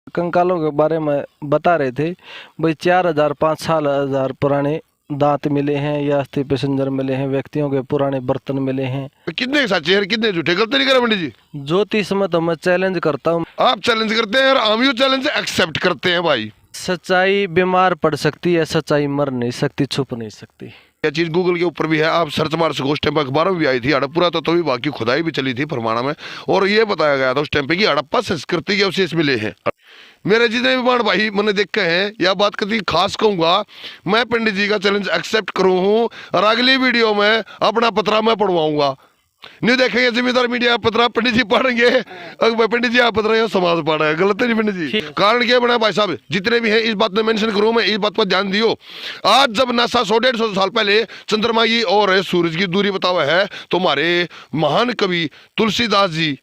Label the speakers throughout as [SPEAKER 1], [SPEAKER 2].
[SPEAKER 1] कंकालों के बारे में बता रहे थे भाई 4,000-5,000 पुराने दांत मिले हैं या अस्थि पैसेंजर मिले हैं, व्यक्तियों के पुराने बर्तन मिले हैं।
[SPEAKER 2] कितने सच्चे हैं कितने झूठे, गलत नहीं करे पंडित जी?
[SPEAKER 1] ज्योतिष में तो मैं चैलेंज करता हूँ।
[SPEAKER 2] आप चैलेंज करते हैं और हम ये चैलेंज एक्सेप्ट करते हैं भाई।
[SPEAKER 1] सच्चाई बीमार पड़ सकती है, सच्चाई मर नहीं सकती, छुप नहीं सकती।
[SPEAKER 2] यह चीज गूगल के ऊपर भी है, आप सर्च मार सको। उस टाइम पर अखबारों में भी आई थी, हड़प्पा तो भी बाकी खुदाई भी चली थी फरमाना में, और ये बताया गया था उस टाइम पे कि हड़प्पा संस्कृति के अवशेष मिले हैं। मेरे जितने भी बाण भाई मैंने देखे हैं या बात करती खास कहूंगा, मैं पंडित जी का चैलेंज एक्सेप्ट करूँ हूँ और अगली वीडियो में अपना पतरा मैं पढ़वाऊंगा। नहीं देखेंगे जिम्मेदार मीडिया पतरा पंडित जी पढ़ेंगे, पंडित जी आप पतरा समाज पढ़ा है, गलत नहीं पंडित जी? कारण क्या बना भाई साहब, जितने भी हैं इस बात में मेंशन करूं मैं, इस बात पर ध्यान दियो। आज जब नासा 100-150 साल पहले चंद्रमा की और सूरज की दूरी बतावा है, तो हमारे महान कवि तुलसीदास जी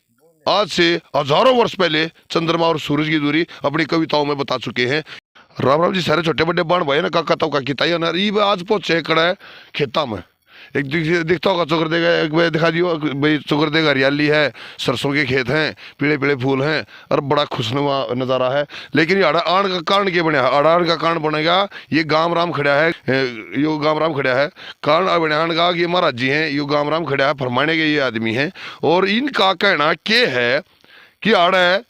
[SPEAKER 2] आज से हजारों वर्ष पहले चंद्रमा और सूरज की दूरी अपनी कविताओं में बता चुके हैं। राम राम जी सारे छोटे बड़े बाण भाई ना काका तो काकी ताई ना ये आज पहुंचे खड़ा है खेता में, एक दिखता होगा चुकर देगा, एक बार दिखा दियो भाई चुकर देगा, हरियाली है, सरसों के खेत हैं, पीले पीले फूल हैं और बड़ा खुशनुमा नज़ारा है। लेकिन ये आड़ का कारण क्या बना है? आड़ का कारण बनेगा ये गाम राम खड़ा है, यो गाम राम खड़ा है, कारण बने आड़ का ये महाराज जी हैं, यो गाम राम खड़ा है, फरमाने के ये आदमी हैं। और इनका कहना के है कि आड़ है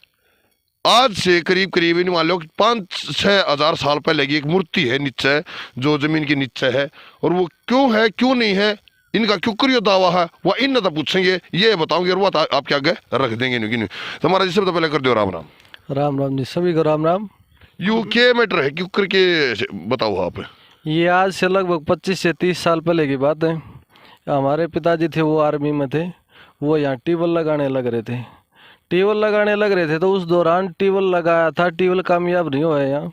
[SPEAKER 2] आज से करीब करीब इन मान लो 5-6 हजार साल पहले की एक मूर्ति है नीचे, जो जमीन के नीचे है, और वो क्यों है क्यों नहीं है, इनका क्यों करियो दावा है, वह इन तो पूछेंगे, ये बताओगे और वो आपके आगे रख देंगे नहीं नहीं। तो हमारा जिससे पहले कर दो राम राम।
[SPEAKER 1] राम राम जी, सभी को राम राम।
[SPEAKER 2] यू के मैटर है क्यों करके बताओ आप?
[SPEAKER 1] ये आज से लगभग 25 से 30 साल पहले की बात है। हमारे पिताजी थे, वो आर्मी में थे, वो यहाँ ट्यूबवेल लगाने लग रहे थे। ट्यूबवेल लगाने लग रहे थे तो उस दौरान ट्यूबवेल लगाया था, ट्यूबवेल कामयाब नहीं हुआ है। यहाँ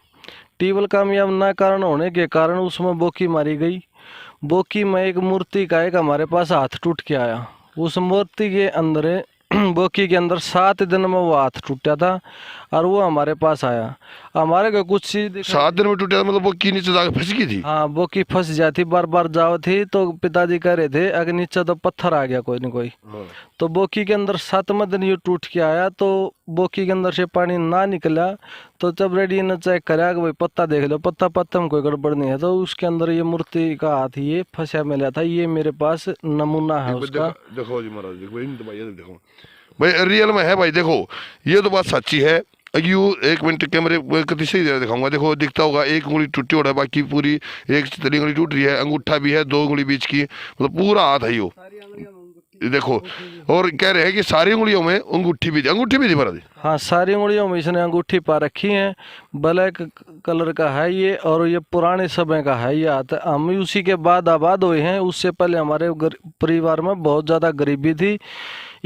[SPEAKER 1] ट्यूबवेल कामयाब ना कारण होने के कारण उसमें बोकी मारी गई। बोकी में एक मूर्ति का एक हमारे पास हाथ टूट के आया। उस मूर्ति के अंदर बोकी के अंदर 7 दिन में वो हाथ टूटा था और वो हमारे पास आया। हमारे को कुछ चीज
[SPEAKER 2] 7 दिन में टूटा था, मतलब बोकी नीचे जाकर फंस गई थी?
[SPEAKER 1] हाँ, बोकी फंस जाती, बार बार जाओ थी। तो पिताजी कह रहे थे अगर नीचे तो पत्थर आ गया कोई न कोई। तो बोकी के अंदर 7वें दिन ये टूट के आया, तो बोकी के अंदर से पानी ना निकला। तो जब रेडी ने चेक करा कि भाई पत्ता देख लो, पत्ता में कोई गड़बड़ नहीं है, तो उसके अंदर ये मूर्ति का हाथ ये फंसा मिला था। ये मेरे पास नमूना है उसका।
[SPEAKER 2] देखो जी महाराज, देखो भाई रियल में है भाई, देखो ये तो बात सच्ची है। यू 1 मिनट कैमरे कितनी सही तरह दिखाऊंगा, देखो दिखता होगा एक उंगली टूटी हो रहा है, बाकी पूरी एक तरी उंगली टूट रही है, अंगूठा भी है, 2 उंगली बीच की, मतलब पूरा हाथ है यो देखो। और कह रहे हैं कि सारी उंगलियों में अंगूठी भी थी महाराज।
[SPEAKER 1] हाँ, सारी उंगलियों में इसने अंगूठी पा रखी है, ब्लैक कलर का है ये, और ये पुराने समय का है ये हाथ। हम उसी के बाद आबाद हुए हैं। उससे पहले हमारे परिवार में बहुत ज़्यादा गरीबी थी।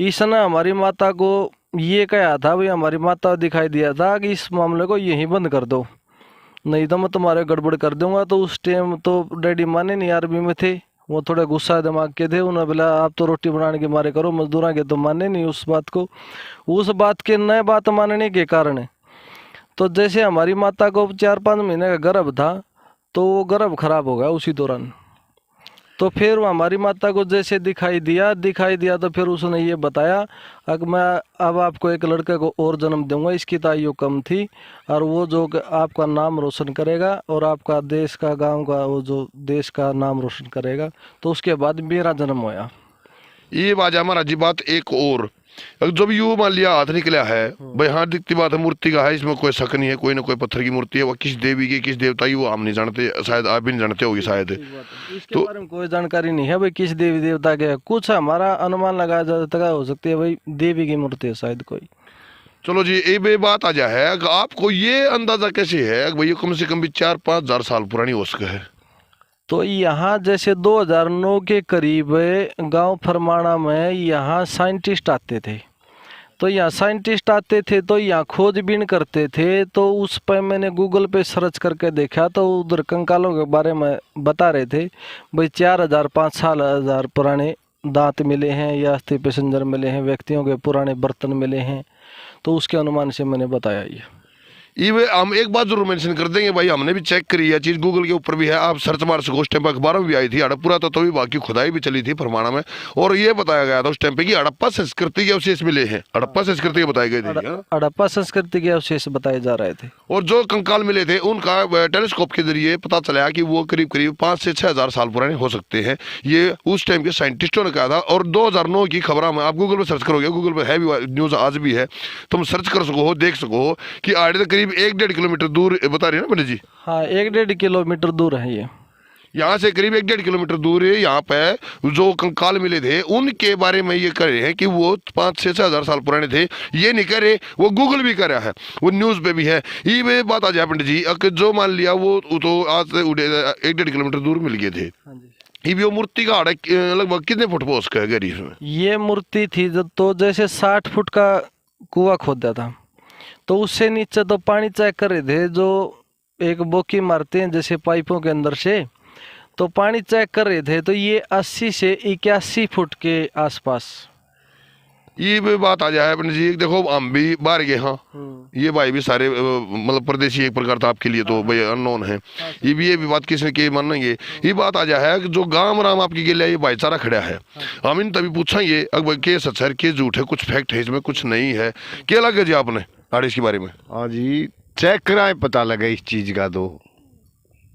[SPEAKER 1] इसने हमारी माता को ये कहा था, भाई हमारी माता दिखाई दिया था कि इस मामले को यहीं बंद कर दो, नहीं तो मैं तुम्हारे गड़बड़ कर दूंगा। तो उस टाइम तो डैडी माने नहीं, आर्मी में थे, वो थोड़े गुस्सा दिमाग के थे। उन्होंने बोला आप तो रोटी बनाने के मारे करो, मजदूरा के तो माने नहीं उस बात को। उस बात के नए बात मानने के कारण तो जैसे हमारी माता को 4-5 महीने का गर्भ था, तो वो गर्भ खराब हो गया उसी दौरान। तो फिर वो हमारी माता को जैसे दिखाई दिया तो फिर उसने ये बताया कि मैं अब आपको एक लड़के को और जन्म दूंगा, इसकी तो आयु कम थी, और वो जो आपका नाम रोशन करेगा और आपका देश का गांव का वो जो देश का नाम रोशन करेगा। तो उसके बाद मेरा जन्म होया।
[SPEAKER 2] ये बाजा महाराज जी बात एक और, जब यू मान लिया हाथ निकला है भाई, हाँ दिखती बात है मूर्ति का है, इसमें कोई शक नहीं है, कोई ना कोई पत्थर की मूर्ति है। वो किस देवी की किस देवता की वो हम नहीं जानते, शायद आप भी नहीं जानते होगी शायद।
[SPEAKER 1] इसके बारे में कोई जानकारी नहीं है भाई किस देवी देवता के है। कुछ हमारा अनुमान लगाया जाता है, हो सकती है भाई देवी की मूर्ति है शायद कोई।
[SPEAKER 2] चलो जी ये बात आ जा है, आपको ये अंदाजा कैसे है भाई कम से कम भी 4-5 हजार साल पुरानी हो सके है?
[SPEAKER 1] तो यहाँ जैसे 2009 के करीब गांव फरमाना में यहाँ साइंटिस्ट आते थे। तो यहाँ साइंटिस्ट आते थे तो यहाँ खोजबीन करते थे। तो उस पर मैंने गूगल पे सर्च करके देखा, तो उधर कंकालों के बारे में बता रहे थे भाई 4,000-5,000 पुराने दांत मिले हैं या अस्थि पैसेंजर मिले हैं, व्यक्तियों के पुराने बर्तन मिले हैं। तो उसके अनुमान से मैंने बताया
[SPEAKER 2] ये हम एक बात जरूर मेंशन कर देंगे भाई, हमने भी चेक करी है चीज, गूगल के ऊपर भी है, आप सर्च मार सको। उस टाइम पर अखबारों में भी आई थी, हड़प्पा तो विभाग की खुदाई भी चली थी फरमाना में, और ये बताया गया था उस टाइम पे कि हड़प्पा संस्कृति के अवशेष मिले हैं, हड़प्पा संस्कृति के बताई गई थी।
[SPEAKER 1] हड़प्पा संस्कृति के अवशेष बताए जा रहे थे।
[SPEAKER 2] और जो कंकाल मिले थे उनका टेलीस्कोप के जरिए पता चला कि वो करीब करीब 5 से 6 हजार साल पुराने हो सकते हैं। ये उस टाइम के साइंटिस्टों ने कहा था। और 2009 की खबर में, आप गूगल पे सर्च करोगे, गूगल पे है भी न्यूज़ आज भी है, तुम सर्च कर सको हो, देख सको हो कि आड़े तो करीब 1-1.5 किलोमीटर दूर बता रही है ना पंडित जी।
[SPEAKER 1] हाँ, 1-1.5 किलोमीटर दूर है ये।
[SPEAKER 2] यहाँ से करीब 1-1.5 किलोमीटर दूर है। यहाँ पे जो कंकाल मिले थे उनके बारे में ये कह रहे हैं कि वो 5 से 6 हजार साल पुराने थे। ये नहीं कह रहे, वो गूगल भी कह रहा है, वो न्यूज़ पे भी है। ये बात आ जाए पंडित जी, जो मान लिया वो तो आज से 1-1.5 किलोमीटर दूर मिल गए थे। ये भी वो मूर्ति का आड़ लगभग कितने फुट पोस का है गहरी इसमें?
[SPEAKER 1] ये मूर्ति थी तो जैसे 60 फुट का कुआं खोदा था, तो उससे नीचे तो पानी चेक कर रहे थे, जो एक बोकी मारते हैं जैसे पाइपों के अंदर से, तो पानी चेक कर रहे थे, तो ये 80 से 81 फुट के आसपास।
[SPEAKER 2] ये भी बात आ जाए पंडित जी, देखो हम भी बाहर गए, हाँ ये भाई भी सारे मतलब परदेशी एक प्रकार था आपके लिए तो भाई अननोन है। ये भी बात किसने के मानेंगे। ये बात आ जाए कि जो गांव राम आपकी के लिए ये भाईचारा खड़ा है, हम इन तभी पूछेंगे अगर के सच है के झूठ है, कुछ फैक्ट है इसमें, कुछ नहीं है। क्या लगे जी आपने आड़े इसके बारे में?
[SPEAKER 3] हाँ जी, चेक कराए पता लगे इस चीज का, तो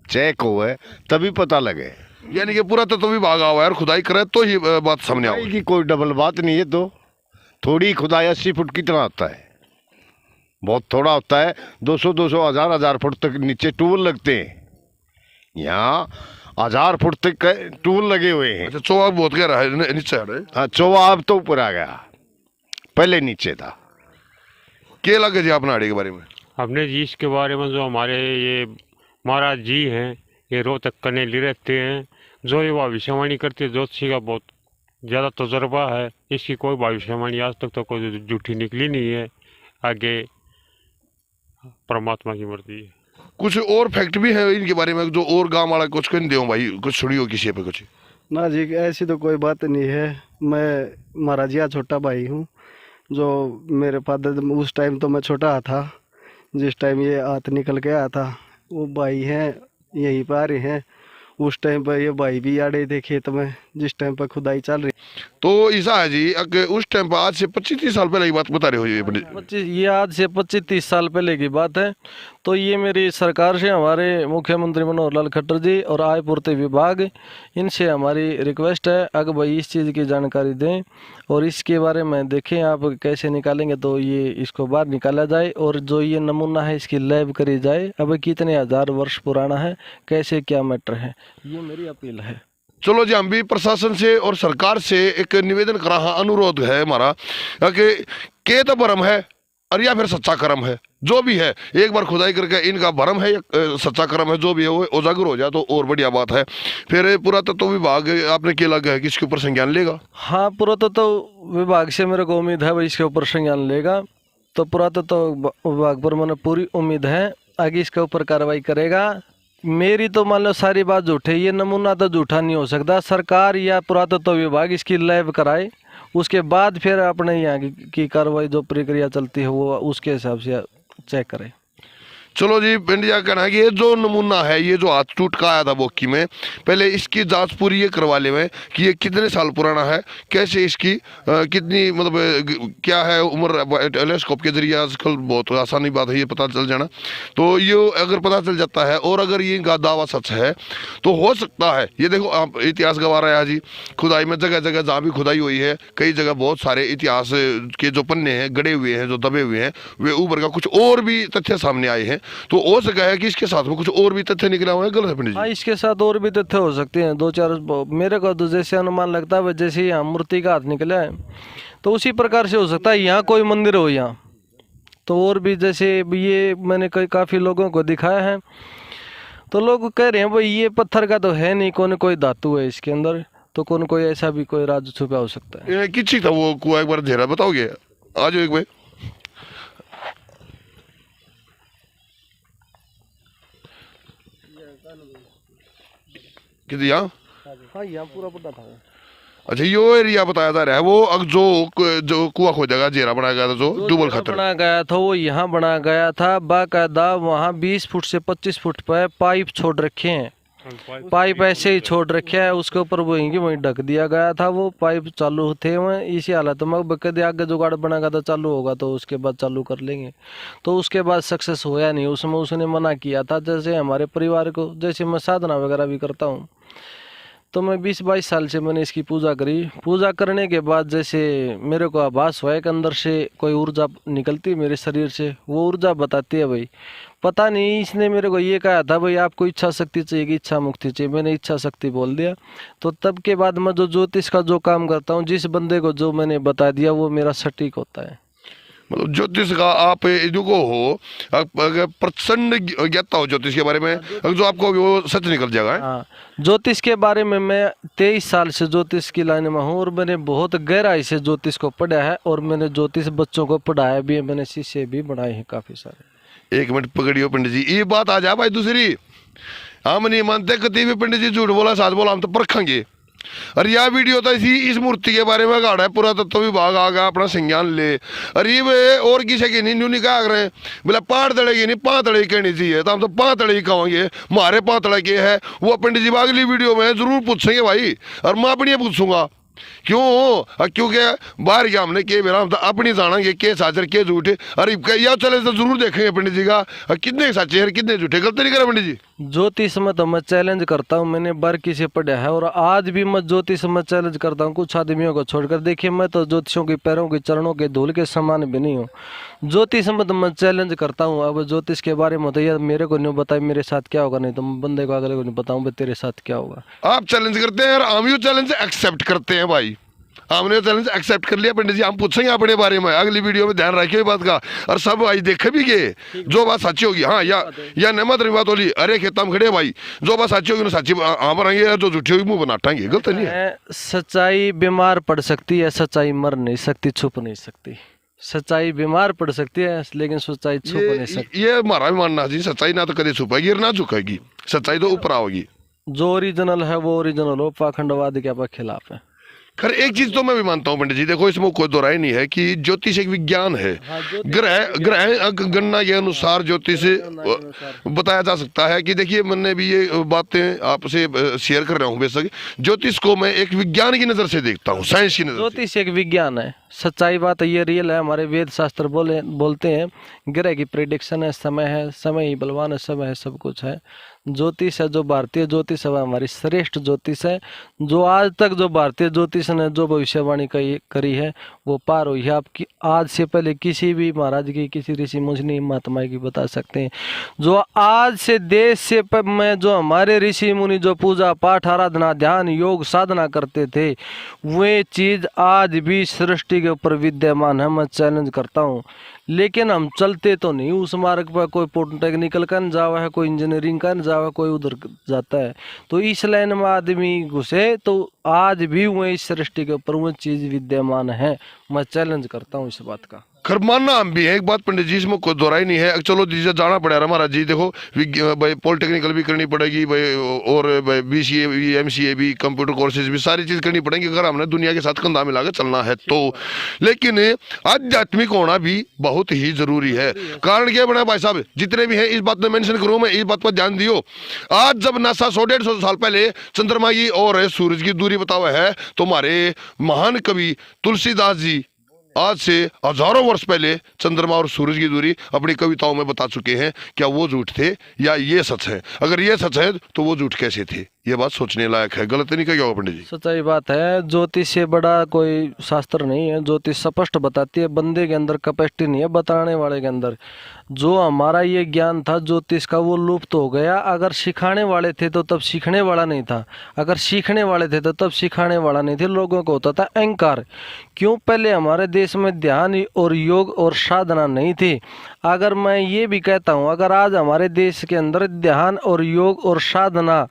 [SPEAKER 3] चेक हो है तभी पता लगे।
[SPEAKER 2] यानी कि पूरा तो विभाग हुआ है और खुदाई करे तो ही बात सामने आओ
[SPEAKER 3] की कोई डबल बात नहीं है। तो थोड़ी खुदाई 80 फुट कितना होता है, बहुत थोड़ा होता है। 200 हजार फुट तक नीचे टूल लगते हैं, यहाँ 1000 फुट तक टूल लगे हुए हैं।
[SPEAKER 2] अच्छा, चौवा बहुत गहरा है नीचे है।
[SPEAKER 3] हाँ, चौवा अब तो ऊपर आ गया, पहले नीचे था।
[SPEAKER 2] क्या लगे जी आपने आड़े के बारे में?
[SPEAKER 4] हमने जी इसके बारे में, जो हमारे ये महाराज जी हैं, ये रोहतक कनेली रहते हैं, जो ये भविष्यवाणी करते हैं, ज्योतिषी का बहुत ज़्यादा तजुर्बा है। इसकी कोई भविष्यवाणी आज तक तो कोई झूठी निकली नहीं है। आगे परमात्मा की मर्जी है।
[SPEAKER 2] कुछ और फैक्ट भी है इनके बारे में जो और गांव वाला कुछ कह दो भाई, कुछ सुनियो किसी पे कुछ?
[SPEAKER 5] ना जी, ऐसी तो कोई बात नहीं है। मैं महाराज का छोटा भाई हूँ। जो मेरे फादर, उस टाइम तो मैं छोटा था जिस टाइम ये हाथ निकल के आया था, वो भाई हैं यहीं पर आ रहे हैं। उस टाइम पर ये भाई भी आड़े थे खेत में जिस टाइम पर खुदाई चल रही।
[SPEAKER 2] तो ऐसा है जी, उस टाइम पर आज से 25-30 साल पहले की बात बता रहे हो ये पंडित?
[SPEAKER 1] ये आज से 25-30 साल पहले की बात है। तो ये मेरी सरकार से, हमारे मुख्यमंत्री मनोहर लाल खट्टर जी और आय पूर्ति विभाग, इनसे हमारी रिक्वेस्ट है अगर भाई इस चीज़ की जानकारी दें और इसके बारे में देखें आप कैसे निकालेंगे, तो ये इसको बाहर निकाला जाए और जो ये नमूना है इसकी लैब करी जाए। अब कितने हजार वर्ष पुराना है, कैसे क्या मैटर है, ये मेरी अपील है।
[SPEAKER 2] चलो जी, हम भी प्रशासन से और सरकार से एक निवेदन करा, हाँ अनुरोध है हमारा कि के तो भरम है और या फिर सच्चा कर्म है, जो भी है एक बार खुदाई करके इनका भरम है या सच्चा कर्म है, जो भी है वो उजागर हो जाए तो और बढ़िया बात है। फिर पुरातत्व विभाग आपने क्या लगा है कि इसके ऊपर संज्ञान लेगा?
[SPEAKER 1] हाँ, पुरातत्व विभाग से मेरे को उम्मीद है भाई इसके ऊपर संज्ञान लेगा। तो पुरातत्व विभाग पर मैंने पूरी उम्मीद है आगे इसके ऊपर कार्रवाई करेगा। मेरी तो मान लो सारी बात झूठ है, ये नमूना तो झूठा नहीं हो सकता। सरकार या पुरातत्व विभाग इसकी लैब कराए, उसके बाद फिर अपने यहाँ की कार्रवाई जो प्रक्रिया चलती है वो उसके हिसाब से चेक करें।
[SPEAKER 2] चलो जी, इंडिया कहना है कि ये जो नमूना है, ये जो हाथ टूट का आया था बोकी में, पहले इसकी जांच पूरी ये करवा ले में कि ये कितने साल पुराना है, कैसे इसकी कितनी मतलब क्या है उम्र, टेलीस्कोप के जरिए आजकल बहुत आसानी बात है ये पता चल जाना। तो ये अगर पता चल जाता है और अगर ये इनका दावा सच है तो हो सकता है, ये देखो आप इतिहास गवा रहे हैं जी, खुदाई में जगह जगह जहाँ भी खुदाई हुई है कई जगह बहुत सारे इतिहास के जो पन्ने हैं गड़े हुए हैं, जो दबे हुए हैं, वे ऊपर का कुछ और भी तथ्य सामने आए हैं। तो हो सका है कि इसके साथ में कुछ और भी तथ्य निकला हुआ है, गलत है पंडित जी?
[SPEAKER 1] हाँ, इसके साथ और भी तथ्य हो सकते हैं, 2-4। मेरे को तो जैसे अनुमान लगता है जैसे यहाँ मूर्ति का हाथ निकला है तो उसी प्रकार से हो सकता है यहाँ कोई मंदिर हो यहाँ। तो और भी जैसे ये मैंने काफ़ी लोगों को दिखाया है, तो लोग कह रहे हैं भाई ये पत्थर का तो है नहीं, कोई कोई धातु है इसके अंदर, तो कोई ऐसा भी कोई राज छुपा हो सकता है।
[SPEAKER 2] किसी था वो कुआ, एक बार धेरा बताओगे? आज एक बार किधर यहाँ?
[SPEAKER 1] हाँ, यहाँ पूरा पता था।
[SPEAKER 2] अच्छा, यो एरिया बताया जा रहा है वो जो कुआं खोदा जेरा बनाया गया था, जो ट्यूबवेल
[SPEAKER 1] जगह
[SPEAKER 2] खतर।
[SPEAKER 1] बना गया था वो यहाँ बना गया था बाकायदा, वहाँ 20 फुट से 25 फुट पर पाइप छोड़ रखे हैं, पाइप ऐसे ही छोड़ रखे है, उसके ऊपर वहीं ढक दिया गया था, वो पाइप चालू थे वहाँ इसी हालत में। कदे आगे जुगाड़ बना गया था चालू होगा तो उसके बाद चालू कर लेंगे, तो उसके बाद सक्सेस होया नहीं, उसमें उसने मना किया था। जैसे हमारे परिवार को, जैसे मैं साधना वगैरह भी करता हूँ, तो मैं 20-22 साल से मैंने इसकी पूजा करी। पूजा करने के बाद जैसे मेरे को आभास हुआ कि अंदर से कोई ऊर्जा निकलती मेरे शरीर से, वो ऊर्जा बताती है भाई, पता नहीं इसने मेरे को ये कहा था भाई आपको इच्छा शक्ति चाहिए कि इच्छा मुक्ति चाहिए, मैंने इच्छा शक्ति बोल दिया। तो तब के बाद मैं जो ज्योतिष का जो काम करता हूँ, जिस बंदे को जो मैंने बता दिया वो मेरा सटीक होता है।
[SPEAKER 2] मतलब ज्योतिष का आप जो हो, अगर प्रचंड ज्ञाता हो ज्योतिष के बारे में, अगर जो आपको वो सच निकल जाएगा।
[SPEAKER 1] हाँ, ज्योतिष के बारे में मैं 23 साल से ज्योतिष की लाइन में हूँ और मैंने बहुत गहराई से ज्योतिष को पढ़ा है और मैंने ज्योतिष बच्चों को पढ़ाया भी है, मैंने शिष्य भी बनाए हैं काफ़ी सारे।
[SPEAKER 2] एक मिनट पकड़ियो पंडित जी, ये बात आ जा भाई दूसरी, हम नहीं मानते कभी भी पंडित जी झूठ बोला साथ बोला, हम तो परखेंगे। और यह वीडियो तो इस मूर्ति के बारे में गाड़ा है, पुरातत्व विभाग आ गया अपना संज्ञान ले, अरे वे और किसी की नहीं न्यू क्या कर रहे हैं, बोला पाड़ तड़ेगी नहीं पाँतड़े कहनी चाहिए, तो हम तो पाँतड़े ही कहेंगे, हमारे पाँतड़े के है वो पंडित जी अगली वीडियो में जरूर पूछेंगे भाई, और मैं अपनी पूछूंगा क्यों, क्योंकि बाहर गया हमने के मेरा हम तो अपनी जानेंगे के साचर के झूठे, अरे यह चले तो जरूर देखेंगे पंडित जी का कितने सच्चे हैं कितने झूठे, गलती नहीं करा पंडित जी।
[SPEAKER 1] ज्योतिष में तो मैं चैलेंज करता हूँ, मैंने बारीकी से पढ़ा है और आज भी मैं ज्योतिष में चैलेंज करता हूँ कुछ आदमियों को छोड़कर। देखिए मैं तो ज्योतिषों के पैरों के चरणों के धूल के समान भी नहीं हूँ, ज्योतिष में तो मैं चैलेंज करता हूँ। अब ज्योतिष के बारे में तो यार मेरे को नहीं बताए मेरे साथ क्या होगा, नहीं तो मैं बंदे को अगले को नहीं बताऊँ भाई तेरे साथ क्या होगा।
[SPEAKER 2] आप चैलेंज करते हैं और हम ये चैलेंज एक्सेप्ट करते हैं भाई, हमने चैलेंज एक्सेप्ट कर लिया पंडित जी, हम पूछेंगे अपने बारे में अगली वीडियो में, ध्यान रखिए बात का, और सब भाई देखे भी गए जो बात सच्ची होगी। हाँ या नमत रही बात होली, अरे खेता में खड़े भाई, जो बात सच्ची होगी ना सच्ची हम रहेंगे, जो झूठी होगी मुंह बनाटांगे, गलत नहीं है।
[SPEAKER 1] सच्चाई बीमार पड़ सकती है, सच्चाई मर नहीं सकती, छुप नहीं सकती। सच्चाई बीमार पड़ सकती है लेकिन सच्चाई छुप नहीं सकती।
[SPEAKER 2] ये हमारा भी मानना जी, सच्चाई ना तो कभी छुपाएगी और ना झुकेगी, सच्चाई तो ऊपर आओगी।
[SPEAKER 1] जो ओरिजिनल है वो ओरिजिनल हो, पाखंडवाद के खिलाफ है।
[SPEAKER 2] खैर एक चीज तो मैं भी मानता हूँ पंडित जी, देखो इसमें कोई दोहराई नहीं है कि ज्योतिष एक विज्ञान है, ग्रह गणना के अनुसार ज्योतिष बताया जा सकता है कि देखिए मैंने भी ये बातें आपसे शेयर कर रहा हूँ, बेशक ज्योतिष को मैं एक विज्ञान की नजर से देखता हूँ, साइंस की नजर से।
[SPEAKER 1] ज्योतिष एक विज्ञान है, सच्चाई बात ये रियल है, हमारे वेद शास्त्र बोलते हैं ग्रह की प्रेडिक्शन है, समय ही बलवान है, समय है सब कुछ है। ज्योतिष है जो भारतीय ज्योतिष है हमारी श्रेष्ठ ज्योतिष है, जो आज तक जो भारतीय ज्योतिष ने जो भविष्यवाणी करी है वो पार हुई है। आपकी आज से पहले किसी भी महाराज की, किसी ऋषि मुनि महात्मा की बता सकते हैं। जो आज से देश से में जो हमारे ऋषि मुनि जो पूजा पाठ आराधना ध्यान योग साधना करते थे, वे चीज़ आज भी सृष्टि के ऊपर विद्यमान है। मैं चैलेंज करता हूँ, लेकिन हम चलते तो नहीं उस मार्ग पर, कोई पॉलिटेक्निकल का जावा है, कोई इंजीनियरिंग का जावा, कोई उधर जाता है, तो इस लाइन में आदमी घुसे तो आज भी वही सृष्टि के ऊपर वो चीज़ विद्यमान है। मैं चैलेंज करता हूँ इस बात का।
[SPEAKER 2] खैर मानना हम भी है एक बात पंडित जी, इसमें कोई दोहराई नहीं है। चलो जी जाना पड़ेगा महाराज जी, देखो भाई पॉलिटेक्निकल भी करनी पड़ेगी भाई, और भाई BCA भी MCA भी कंप्यूटर कोर्सेज भी सारी चीज़ करनी पड़ेंगी अगर हमने दुनिया के साथ कंधा मिला के चलना है तो। लेकिन आध्यात्मिक होना भी बहुत ही जरूरी है। कारण क्या बना भाई साहब, जितने भी हैं इस बात में मेंशन करूँ मैं, इस बात पर ध्यान दियो। आज जब नासा 100-150 साल पहले चंद्रमा की और सूरज की दूरी बतावा है, तो हमारे महान कवि तुलसीदास जी आज से हजारों वर्ष पहले चंद्रमा और सूरज की दूरी अपनी कविताओं में बता चुके हैं। क्या वो झूठ थे या ये सच है? अगर ये सच है तो वो झूठ कैसे थे? ये बात सोचने लायक है। गलत नहीं कहा पंडित जी?
[SPEAKER 1] सच्चाई बात है, ज्योतिष से बड़ा कोई शास्त्र नहीं है। ज्योतिष स्पष्ट बताती है, बंदे के अंदर कैपेसिटी नहीं है बताने वाले के अंदर। जो हमारा ये ज्ञान था ज्योतिष का वो लुप्त हो गया। अगर सिखाने वाले थे तो तब सीखने वाला नहीं था, अगर सीखने वाले थे तो तब सिखाने वाला नहीं थे। लोगों को होता था अहंकार। क्यों? पहले हमारे देश में ध्यान और योग और साधना नहीं थी। अगर मैं ये भी कहता हूँ, अगर आज हमारे देश के अंदर ध्यान और योग और साधना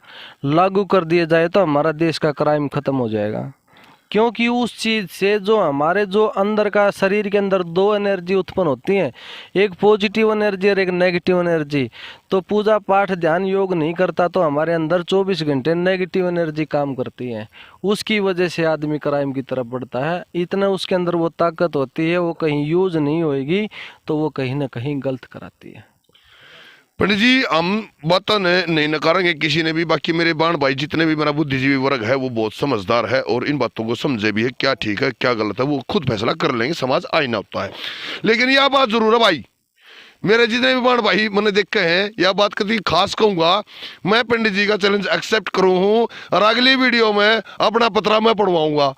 [SPEAKER 1] लागू कर दिया जाए तो हमारा देश का क्राइम खत्म हो जाएगा। क्योंकि उस चीज़ से जो हमारे जो अंदर का शरीर के अंदर दो एनर्जी उत्पन्न होती हैं, एक पॉजिटिव एनर्जी और एक नेगेटिव एनर्जी। तो पूजा पाठ ध्यान योग नहीं करता तो हमारे अंदर 24 घंटे नेगेटिव एनर्जी काम करती है। उसकी वजह से आदमी क्राइम की तरफ बढ़ता है। इतना उसके अंदर वो ताकत होती है, वो कहीं यूज नहीं होएगी तो वो कहीं ना कहीं गलत कराती है।
[SPEAKER 2] पंडित जी हम बात नहीं नकारेंगे किसी ने भी, बाकी मेरे बाण भाई जितने भी मेरा बुद्धिजीवी वर्ग है वो बहुत समझदार है और इन बातों को समझे भी है, क्या ठीक है क्या गलत है वो खुद फैसला कर लेंगे, समाज आईना होता है। लेकिन यह बात जरूर है भाई, मेरे जितने भी बाण भाई मैंने देखे हैं, यह बात कभी खास कहूंगा, मैं पंडित जी का चैलेंज एक्सेप्ट करूं हूं और अगली वीडियो में अपना पतरा मैं पढ़वाऊंगा।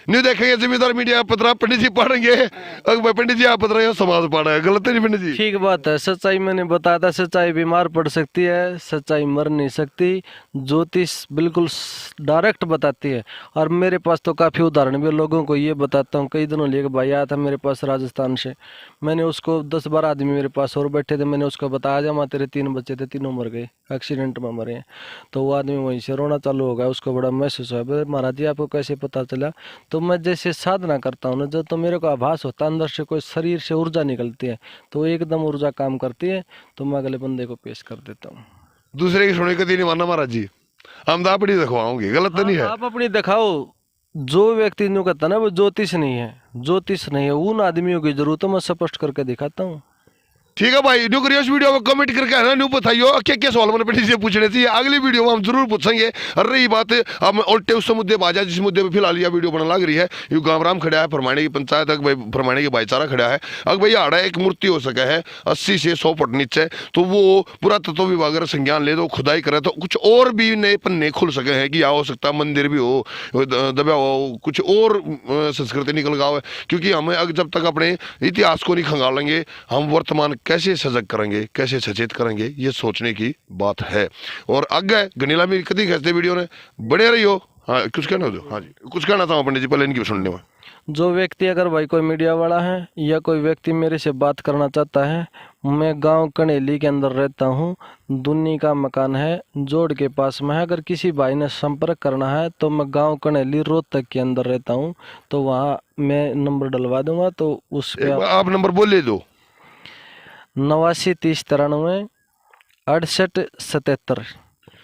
[SPEAKER 2] नहीं देखेंगे जिम्मेदार मीडिया पतरा पंडित जी पढ़ेंगे, अगर पंडित जी आप पढ़ रहे हो समाज पढ़ है, गलत है नहीं पंडित जी?
[SPEAKER 1] ठीक बात है, सच्चाई मैंने बताया था, सच्चाई बीमार पड़ सकती है, सच्चाई मर नहीं सकती। ज्योतिष बिल्कुल डायरेक्ट बताती है और मेरे पास तो काफ़ी उदाहरण भी लोगों को ये बताता हूँ। कई दिनों लिए भाई आया था मेरे पास राजस्थान से, मैंने उसको 10-12 आदमी मेरे पास और बैठे थे, मैंने उसको बताया जमा तेरे 3 बच्चे थे, तीनों मर गए, एक्सीडेंट में मरे हैं। तो वो आदमी वहीं से रोना चालू हो गया, उसको बड़ा महसूस हुआ, बोले महाराज जी आपको कैसे पता चला? तो मैं जैसे साधना करता हूँ ना, जब तो मेरे को आभास होता है अंदर से कोई शरीर से ऊर्जा निकलती है तो एकदम ऊर्जा काम करती है, तो मैं अगले बंदे को पेश कर देता हूँ।
[SPEAKER 2] दूसरे की सुने कभी नहीं मानना महाराज जी, हम तो अपनी दिखवाओगे, गलत तो नहीं है?
[SPEAKER 1] आप अपनी दिखाओ। जो व्यक्ति न्यू कहता ना वो ज्योतिष नहीं है, ज्योतिष नहीं है, उन आदमियों की जरूरत है, मैं स्पष्ट करके दिखाता हूँ।
[SPEAKER 2] ठीक है भाई, न्यू करिए इस वीडियो को कमेंट करके है ना, न्यू बताइयो क्या क्या सवाल मैंने पंडित जी से पूछने चाहिए, अगली वीडियो में हम जरूर पूछेंगे। और रही बात हम उल्टे उस मुद्दे बाजा जिस मुद्दे पे फिलहाल यह वीडियो बनने लग रही है, यू गांवराम खड़ा है, फरमाने की पंचायत तक फरमाने की भाईचारा खड़ा है। अगर भैया आड़ा एक मूर्ति हो सके है 80 से 100 फुट नीचे, तो वो पुरातत्व विभाग अगर संज्ञान ले तो खुदाई करे तो कुछ और भी नए पन्ने खुल सके हैं कि या हो सकता है मंदिर भी हो दबा हो, कुछ और संस्कृति निकल गया हो। क्योंकि हमें जब तक अपने इतिहास को नहीं खंगालेंगे हम वर्तमान कैसे सजग करेंगे, कैसे सचेत करेंगे, ये सोचने की बात है। और आगे गनीला में कभी कहते वीडियो ने बड़े रही हो। हाँ कुछ कहना हो? हाँ जी कुछ कहना था पंडित जी, पहले इनकी सुनने में।
[SPEAKER 1] जो व्यक्ति अगर भाई कोई मीडिया वाला है या कोई व्यक्ति मेरे से बात करना चाहता है, मैं गांव कनेली के अंदर रहता हूं, दुन्नी का मकान है, जोड़ के पास में है। अगर किसी भाई ने संपर्क करना है तो मैं गांव कनेली रोहतक के अंदर रहता हूं, तो वहां मैं नंबर डलवा दूंगा। तो उस पर
[SPEAKER 2] आप नंबर बोल ले दो।
[SPEAKER 1] 89 30 93 68 77,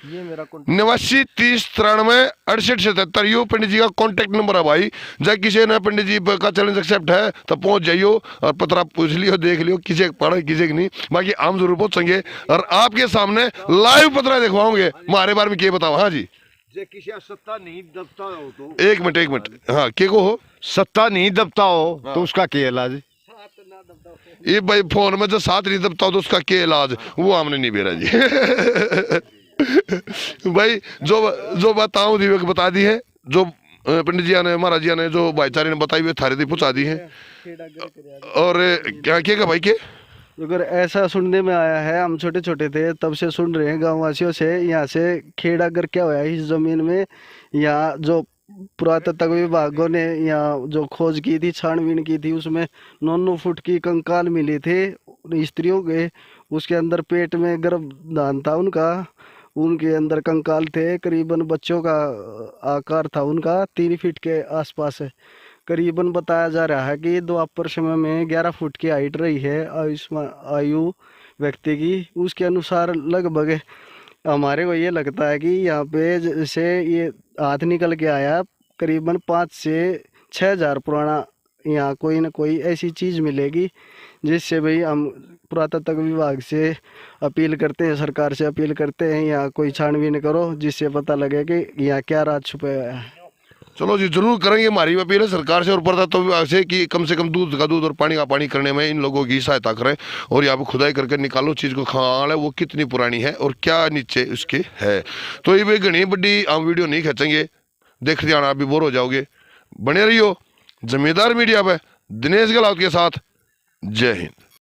[SPEAKER 1] ये मेरा
[SPEAKER 2] 89 30 93 68 77 यो पंडित जी का कांटेक्ट नंबर है भाई। जब किसी ने पंडित जी का चैलेंज एक्सेप्ट है तो पहुंच जाइयो और पतरा पूछ लियो, देख लियो किसी पढ़े किसी की नहीं, बाकी हम जरूर पहुंचेंगे और आपके सामने लाइव पतरा दिखवाओगे। हमारे बारे में क्या बताओ? हाँ जी
[SPEAKER 3] किसी सत्ता नहीं दबता हो तो
[SPEAKER 2] एक मिनट हाँ के को हो
[SPEAKER 3] सत्ता नहीं दबता हो तो उसका क्या इलाज?
[SPEAKER 2] ये भाई फोन में जो साथ नहीं दबता हो तो उसका क्या इलाज, वो हमने नहीं बेरा जी। भाई जो बताऊं थी बता दी है, जो पंडित जी ने महाराज जी ने जो भाईचारे ने बताई हुई थारे दी पहुंचा दी है। और क्या क्या भाई के
[SPEAKER 5] अगर ऐसा सुनने में आया है, हम छोटे छोटे थे तब से सुन रहे हैं गाँव वासियों से, यहाँ से खेड़ागर क्या हुआ है इस जमीन में, यहाँ जो पुरातत्व विभागों ने यहाँ जो खोज की थी, छानबीन की थी, उसमें 9-9 फुट की कंकाल मिले थे स्त्रियों के, उसके अंदर पेट में गर्भधान था उनका, उनके अंदर कंकाल थे, करीबन बच्चों का आकार था उनका 3 फीट के आसपास है। करीबन बताया जा रहा है कि द्वापर समय में 11 फुट की हाइट रही है आयु व्यक्ति की। उसके अनुसार लगभग हमारे को ये लगता है कि यहाँ पे जैसे ये हाथ निकल के आया, करीबन 5 से 6 हज़ार पुराना यहाँ कोई ना कोई ऐसी चीज़ मिलेगी, जिससे भाई हम पुरातत्व विभाग से अपील करते हैं, सरकार से अपील करते हैं, यहाँ कोई छानबीन करो जिससे पता लगे कि यहाँ क्या राज छुपा हुआ है।
[SPEAKER 2] चलो जी जरूर करेंगे, हमारी अपील है सरकार से और पुरातत्व विभाग से कि कम से कम दूध का दूध और पानी का पानी करने में इन लोगों की सहायता करें और यहाँ पे खुदाई करके निकालो चीज़ को, खाल है वो कितनी पुरानी है और क्या नीचे उसके है। तो ये घनी बड़ी हम वीडियो नहीं खींचेंगे, देखते जाना आप भी बोर हो जाओगे। बने रहियो जमींदार मीडिया पे दिनेश गहलोत के साथ। जय हिंद।